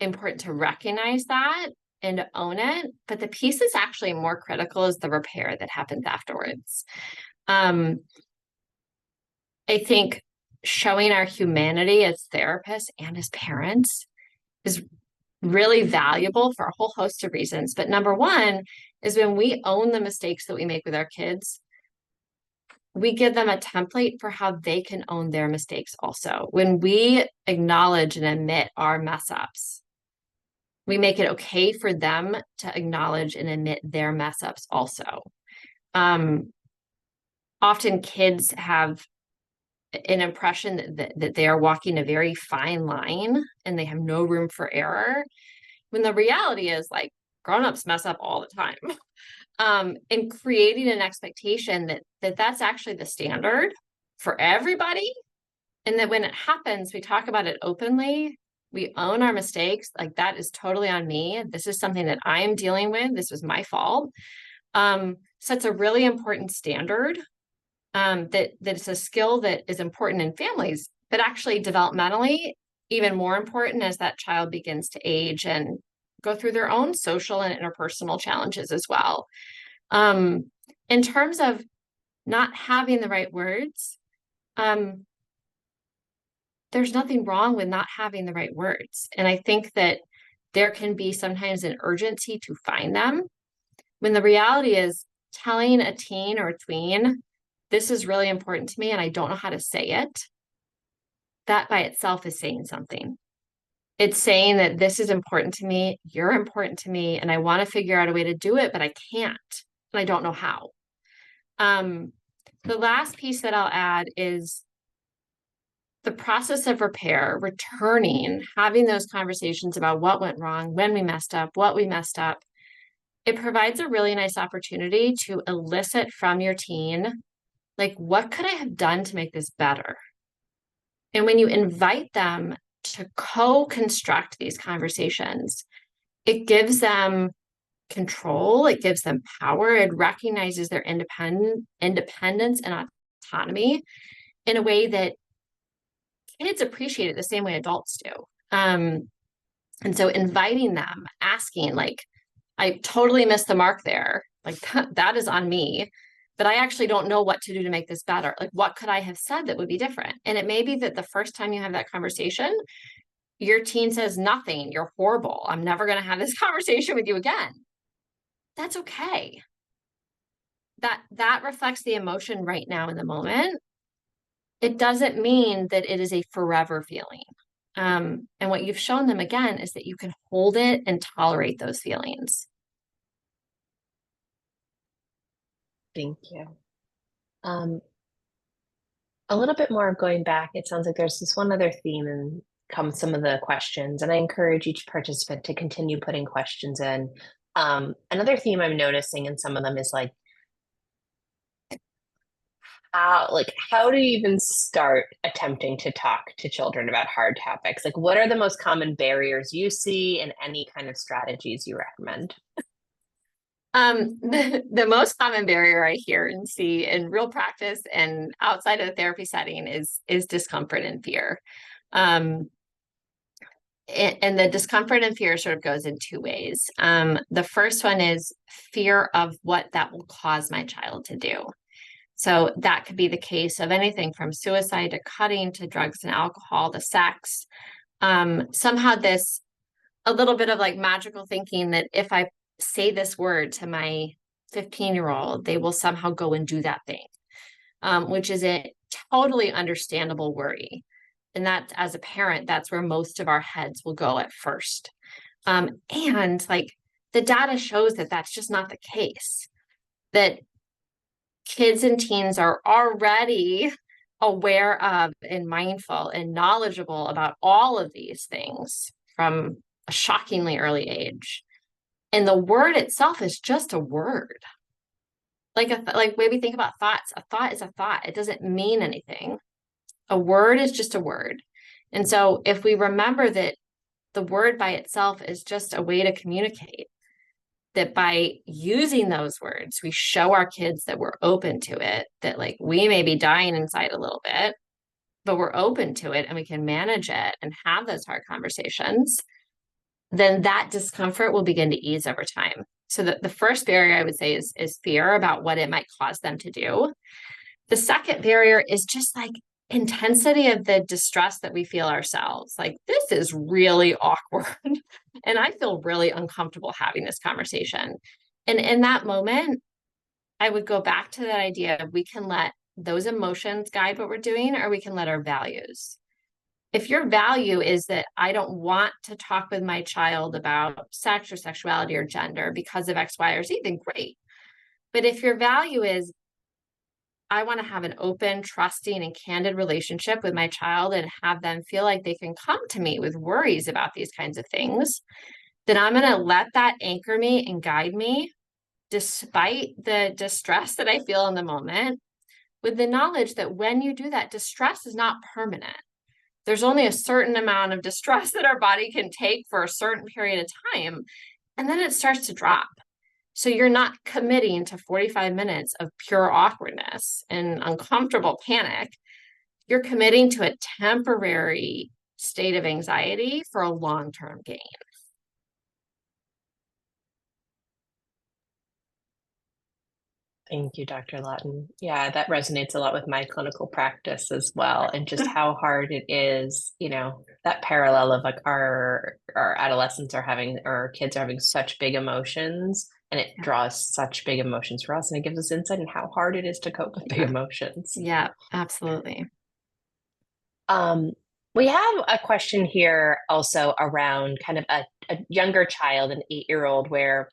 important to recognize that and to own it. But the piece that's actually more critical is the repair that happens afterwards. I think showing our humanity as therapists and as parents is really valuable for a whole host of reasons. But number one is, when we own the mistakes that we make with our kids, we give them a template for how they can own their mistakes also. When we acknowledge and admit our mess ups, we make it okay for them to acknowledge and admit their mess ups also. Often kids have an impression that they are walking a very fine line and they have no room for error, when the reality is, like, grown-ups mess up all the time. And creating an expectation that that's actually the standard for everybody, and that when it happens, we talk about it openly, we own our mistakes, like, that is totally on me, this is something that I am dealing with, this was my fault. Sets a really important standard, that it's a skill that is important in families, but actually developmentally even more important as that child begins to age and go through their own social and interpersonal challenges as well. In terms of not having the right words, there's nothing wrong with not having the right words. And I think that there can be sometimes an urgency to find them, when the reality is, telling a teen or a tween, this is really important to me and I don't know how to say it, that by itself is saying something. It's saying that this is important to me, you're important to me, and I want to figure out a way to do it, but I can't, and I don't know how. The last piece that I'll add is the process of repair, returning, having those conversations about what went wrong, when we messed up, what we messed up. It provides a really nice opportunity to elicit from your teen, like, what could I have done to make this better? And when you invite them to co-construct these conversations, it gives them control, it gives them power, it recognizes their independence and autonomy in a way that kids appreciate it the same way adults do. And so inviting them, asking, like, I totally missed the mark there, like, that is on me, but I actually don't know what to do to make this better. Like, what could I have said that would be different? And it may be that the first time you have that conversation, your teen says, nothing, you're horrible, I'm never going to have this conversation with you again. That's okay. That reflects the emotion right now in the moment. It doesn't mean that it is a forever feeling. And what you've shown them, again, is that you can hold it and tolerate those feelings. Thank you. A little bit more of going back, it sounds like there's this one other theme and come some of the questions, and I encourage each participant to continue putting questions in. Another theme I'm noticing in some of them is, like, how do you even start attempting to talk to children about hard topics? Like, what are the most common barriers you see and any kind of strategies you recommend? The most common barrier I hear and see in real practice and outside of the therapy setting is discomfort and fear. And the discomfort and fear sort of goes in two ways. The first one is fear of what that will cause my child to do. So that could be the case of anything from suicide to cutting to drugs and alcohol to sex. Somehow this, a little bit of like magical thinking that if I say this word to my 15-year-old, they will somehow go and do that thing, which is a totally understandable worry. And that, as a parent, that's where most of our heads will go at first. And like the data shows that that's just not the case, that kids and teens are already aware of and mindful and knowledgeable about all of these things from a shockingly early age. And the word itself is just a word. Like maybe think about thoughts. A thought is a thought. It doesn't mean anything. A word is just a word. And so if we remember that the word by itself is just a way to communicate, that by using those words, we show our kids that we're open to it, that like we may be dying inside a little bit, but we're open to it and we can manage it and have those hard conversations, then that discomfort will begin to ease over time. So the first barrier I would say is fear about what it might cause them to do. The second barrier is just like intensity of the distress that we feel ourselves. Like, this is really awkward. And I feel really uncomfortable having this conversation. And in that moment, I would go back to that idea of we can let those emotions guide what we're doing, or we can let our values. If your value is that I don't want to talk with my child about sex or sexuality or gender because of X, Y, or Z, then great. But if your value is I want to have an open, trusting, and candid relationship with my child and have them feel like they can come to me with worries about these kinds of things, then I'm going to let that anchor me and guide me despite the distress that I feel in the moment, with the knowledge that when you do that, distress is not permanent. There's only a certain amount of distress that our body can take for a certain period of time, and then it starts to drop. So you're not committing to 45 minutes of pure awkwardness and uncomfortable panic. You're committing to a temporary state of anxiety for a long-term gain. Thank you, Dr. Lawton. Yeah, that resonates a lot with my clinical practice as well, and just how hard it is, that parallel of like our adolescents are having, or our kids are having such big emotions, and it draws such big emotions for us, and it gives us insight in how hard it is to cope with big emotions. Yeah, absolutely. We have a question here also around kind of a younger child, an 8-year-old, where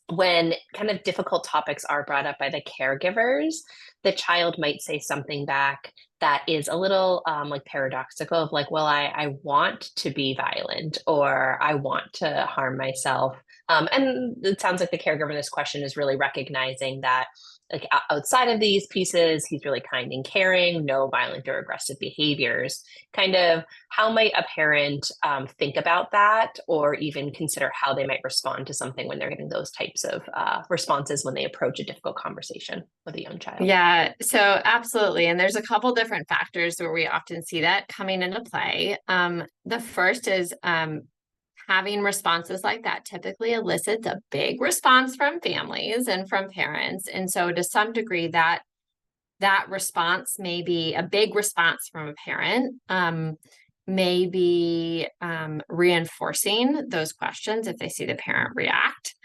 when kind of difficult topics are brought up by the caregivers, the child might say something back that is a little like paradoxical of like, well, I want to be violent, or I want to harm myself. And it sounds like the caregiver in this question is really recognizing that like outside of these pieces, he's really kind and caring, no violent or aggressive behaviors. Kind of how might a parent think about that, or even consider how they might respond to something when they're getting those types of responses when they approach a difficult conversation with a young child? Yeah, so absolutely. And there's a couple different factors where we often see that coming into play. The first is having responses like that typically elicits a big response from families and from parents. And so to some degree, that response may be a big response from a parent, may be reinforcing those questions if they see the parent react.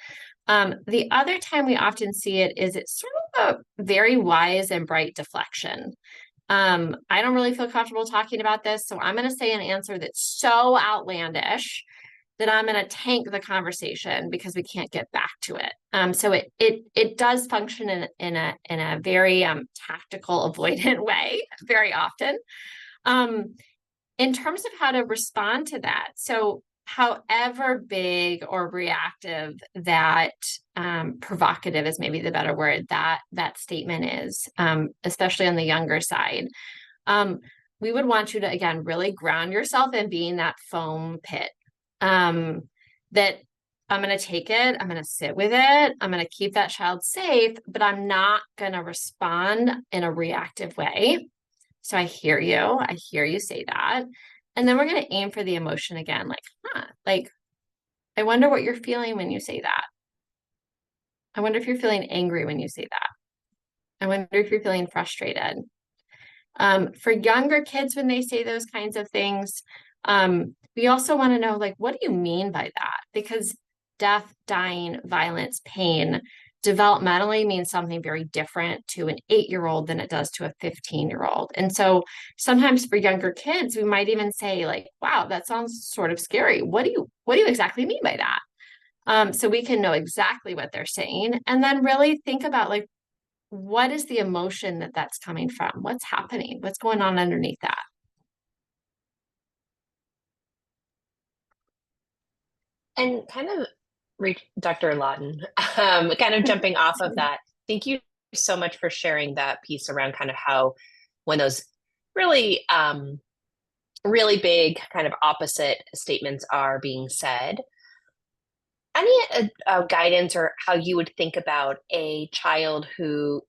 The other time we often see it is it's sort of a very wise and bright deflection. I don't really feel comfortable talking about this, so I'm going to say an answer that's so outlandish that I'm going to tank the conversation because we can't get back to it. So it does function in a very tactical, avoidant way very often. In terms of how to respond to that, so however big or reactive that provocative is maybe the better word, that statement is, especially on the younger side, we would want you to, again, really ground yourself in being that foam pit. That I'm going to take it, I'm going to sit with it, I'm going to keep that child safe, but I'm not going to respond in a reactive way. So I hear you say that. And then we're going to aim for the emotion again, like, I wonder what you're feeling when you say that. I wonder if you're feeling angry when you say that. I wonder if you're feeling frustrated. For younger kids, when they say those kinds of things, we also want to know, like, what do you mean by that? Because death, dying, violence, pain developmentally means something very different to an 8-year-old than it does to a 15-year-old. And so sometimes for younger kids, we might even say, like, wow, that sounds sort of scary. What do you exactly mean by that? So we can know exactly what they're saying, and then really think about, like, what is the emotion that's coming from? What's happening? What's going on underneath that? And kind of Dr. Lawton, kind of jumping off of that, thank you so much for sharing that piece around kind of how when those really, really big kind of opposite statements are being said, any guidance or how you would think about a child who,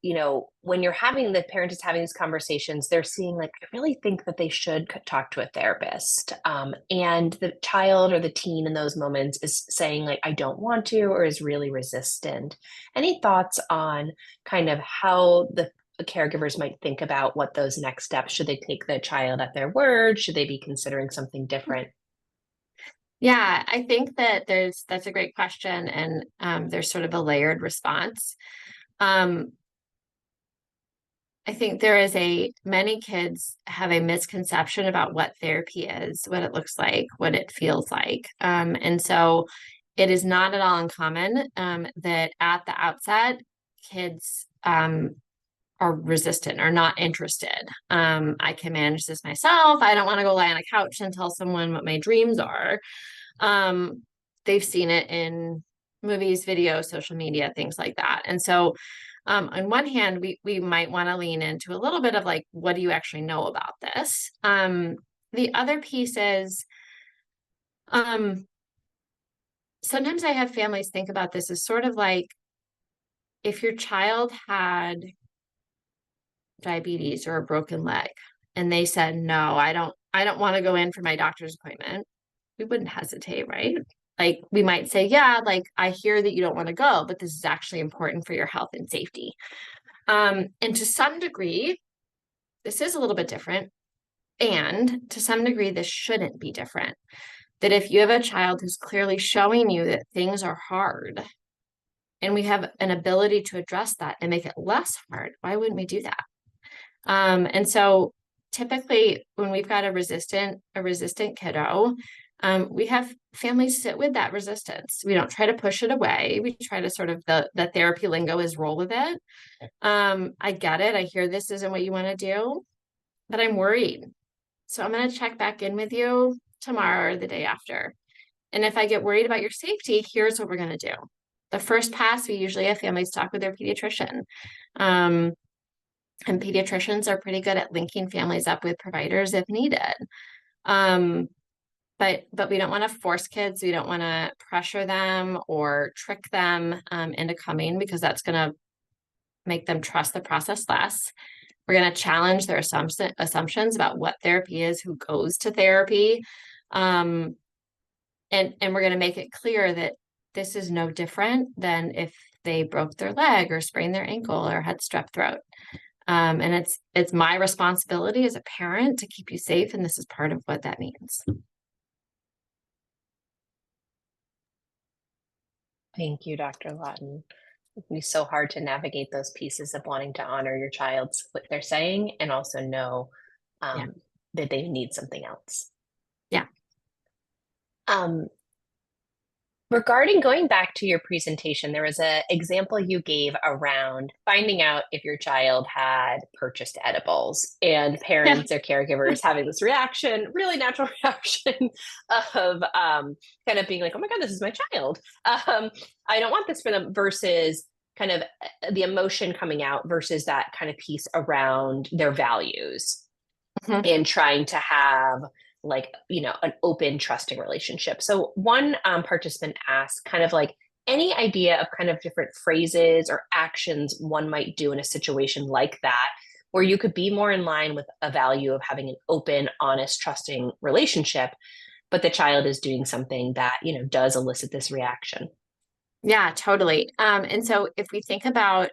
when you're having the parent is having these conversations, they're seeing like, I really think that they should talk to a therapist. And the child or the teen in those moments is saying like, I don't want to, or is really resistant. Any thoughts on kind of how the caregivers might think about what those next steps? Should they take the child at their word? Should they be considering something different? Yeah, I think that that's a great question, and there's sort of a layered response. Um, I think many kids have a misconception about what therapy is, what it looks like, what it feels like. And so it is not at all uncommon that at the outset, kids are resistant or not interested. I can manage this myself. I don't want to go lie on a couch and tell someone what my dreams are. They've seen it in movies, videos, social media, things like that. And so on one hand, we might want to lean into a little bit of like, what do you actually know about this? The other piece is sometimes I have families think about this as sort of like if your child had diabetes or a broken leg and they said, no, I don't want to go in for my doctor's appointment, we wouldn't hesitate, right? Like we might say, yeah, like I hear that you don't want to go, but this is actually important for your health and safety. And to some degree, this is a little bit different. And to some degree, this shouldn't be different. That if you have a child who's clearly showing you that things are hard and we have an ability to address that and make it less hard, why wouldn't we do that? And so typically when we've got a resistant kiddo, we have families sit with that resistance. We don't try to push it away. We try to sort of the therapy lingo is roll with it. I get it. I hear this isn't what you want to do, but I'm worried. So I'm going to check back in with you tomorrow or the day after. And if I get worried about your safety, here's what we're going to do. The first pass, we usually have families talk with their pediatrician. And pediatricians are pretty good at linking families up with providers if needed. But we don't want to force kids. We don't want to pressure them or trick them into coming because that's going to make them trust the process less. We're going to challenge their assumptions about what therapy is, who goes to therapy. And we're going to make it clear that this is no different than if they broke their leg or sprained their ankle or had strep throat. And it's my responsibility as a parent to keep you safe, and this is part of what that means. Thank you, Dr. Lawton. It can be so hard to navigate those pieces of wanting to honor your child's what they're saying and also know that they need something else. Yeah. Regarding going back to your presentation, there was an example you gave around finding out if your child had purchased edibles and Yeah. parents or caregivers having this reaction, really natural reaction of kind of being like, oh my God, this is my child. I don't want this for them versus kind of the emotion coming out versus that kind of piece around their values Mhm. and trying to have like an open trusting relationship. So one participant asked kind of like any idea of kind of different phrases or actions one might do in a situation like that where you could be more in line with a value of having an open, honest, trusting relationship, but the child is doing something that does elicit this reaction. Yeah, totally. And so if we think about,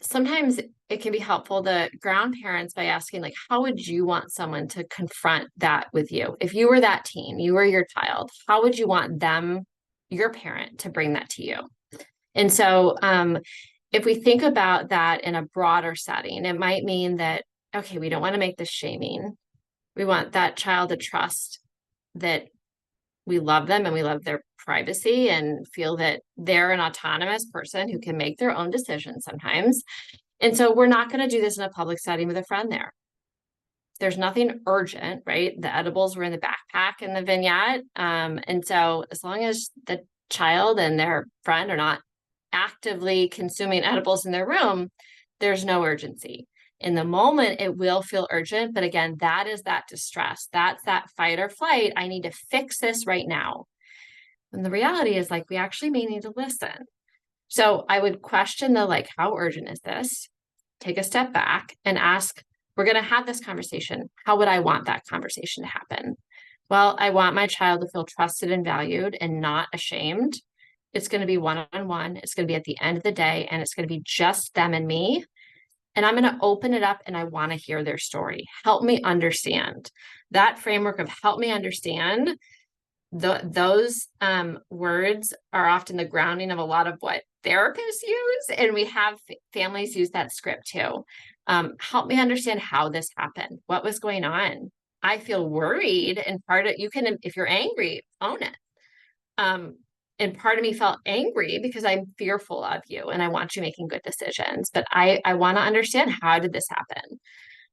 sometimes it can be helpful to ground parents by asking, like, how would you want someone to confront that with you? If you were that teen, you were your child, how would you want them, your parent, to bring that to you? And so if we think about that in a broader setting, it might mean that, okay, we don't want to make this shaming. We want that child to trust that we love them and we love their privacy and feel that they're an autonomous person who can make their own decisions sometimes. And so we're not going to do this in a public setting with a friend there. There's nothing urgent, right? The edibles were in the backpack in the vignette. And so as long as the child and their friend are not actively consuming edibles in their room, there's no urgency. In the moment, it will feel urgent. But again, that is that distress. That's that fight or flight. I need to fix this right now. And the reality is, like, we actually may need to listen. So I would question the, like, how urgent is this? Take a step back and ask, we're going to have this conversation. How would I want that conversation to happen? Well, I want my child to feel trusted and valued and not ashamed. It's going to be one-on-one. It's going to be at the end of the day, and it's going to be just them and me. And I'm going to open it up and I want to hear their story. Help me understand. That framework of help me understand, those words are often the grounding of a lot of what therapists use. And we have families use that script too. Help me understand how this happened. What was going on? I feel worried. And part of, you can, if you're angry, own it. And part of me felt angry because I'm fearful of you and I want you making good decisions. But I want to understand, how did this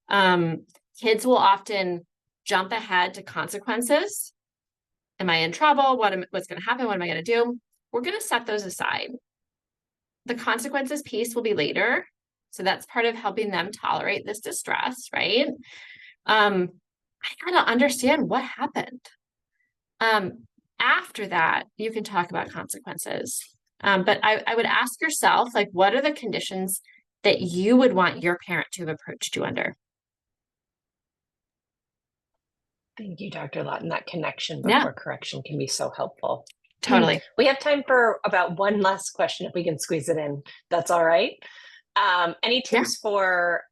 happen? Kids will often jump ahead to consequences. Am I in trouble? What's going to happen? What am I going to do? We're going to set those aside. The consequences piece will be later. So that's part of helping them tolerate this distress, right? I got to understand what happened. After that, you can talk about consequences. But I would ask yourself, like, what are the conditions that you would want your parent to have approached you under? Thank you, Dr. Lawton. That connection Yeah, before correction can be so helpful. totally. We have time for about one last question if we can squeeze it in. That's all right. Any Yeah. tips for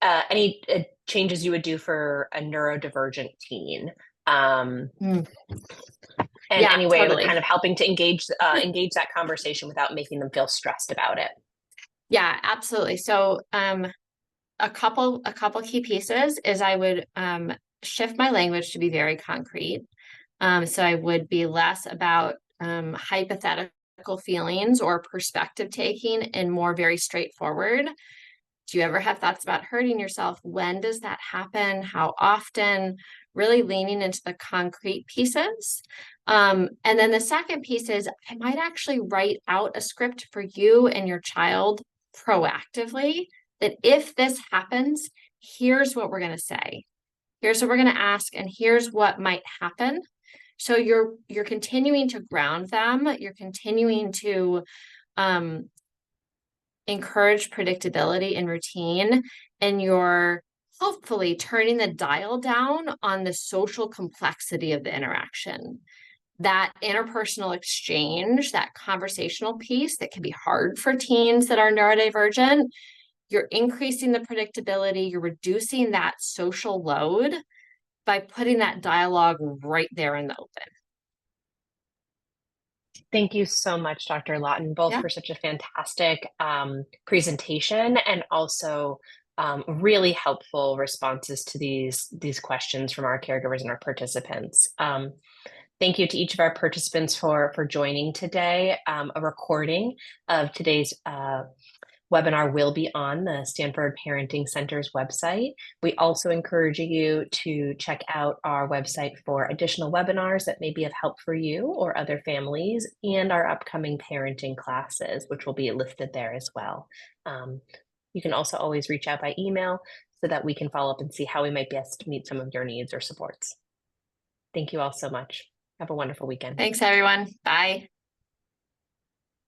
any changes you would do for a neurodivergent teen? And Yeah, any way totally. of kind of helping to engage that conversation without making them feel stressed about it. Yeah, absolutely. So a couple key pieces is I would shift my language to be very concrete. So I would be less about hypothetical feelings or perspective taking and more very straightforward. Do you ever have thoughts about hurting yourself? When does that happen? How often? Really leaning into the concrete pieces. And then the second piece is I might actually write out a script for you and your child proactively, that if this happens, here's what we're going to say. Here's what we're going to ask, and here's what might happen. So you're continuing to ground them. You're continuing to encourage predictability and routine, and you're hopefully turning the dial down on the social complexity of the interaction. That interpersonal exchange, that conversational piece that can be hard for teens that are neurodivergent, you're increasing the predictability, you're reducing that social load by putting that dialogue right there in the open. Thank you so much, Dr. Lawton, both for such a fantastic presentation and also really helpful responses to these questions from our caregivers and our participants. Thank you to each of our participants for joining today. A recording of today's webinar will be on the Stanford Parenting Center's website. We also encourage you to check out our website for additional webinars that may be of help for you or other families, and our upcoming parenting classes, which will be listed there as well. You can also always reach out by email so that we can follow up and see how we might best meet some of your needs or supports. Thank you all so much. Have a wonderful weekend. Thanks, everyone. Bye.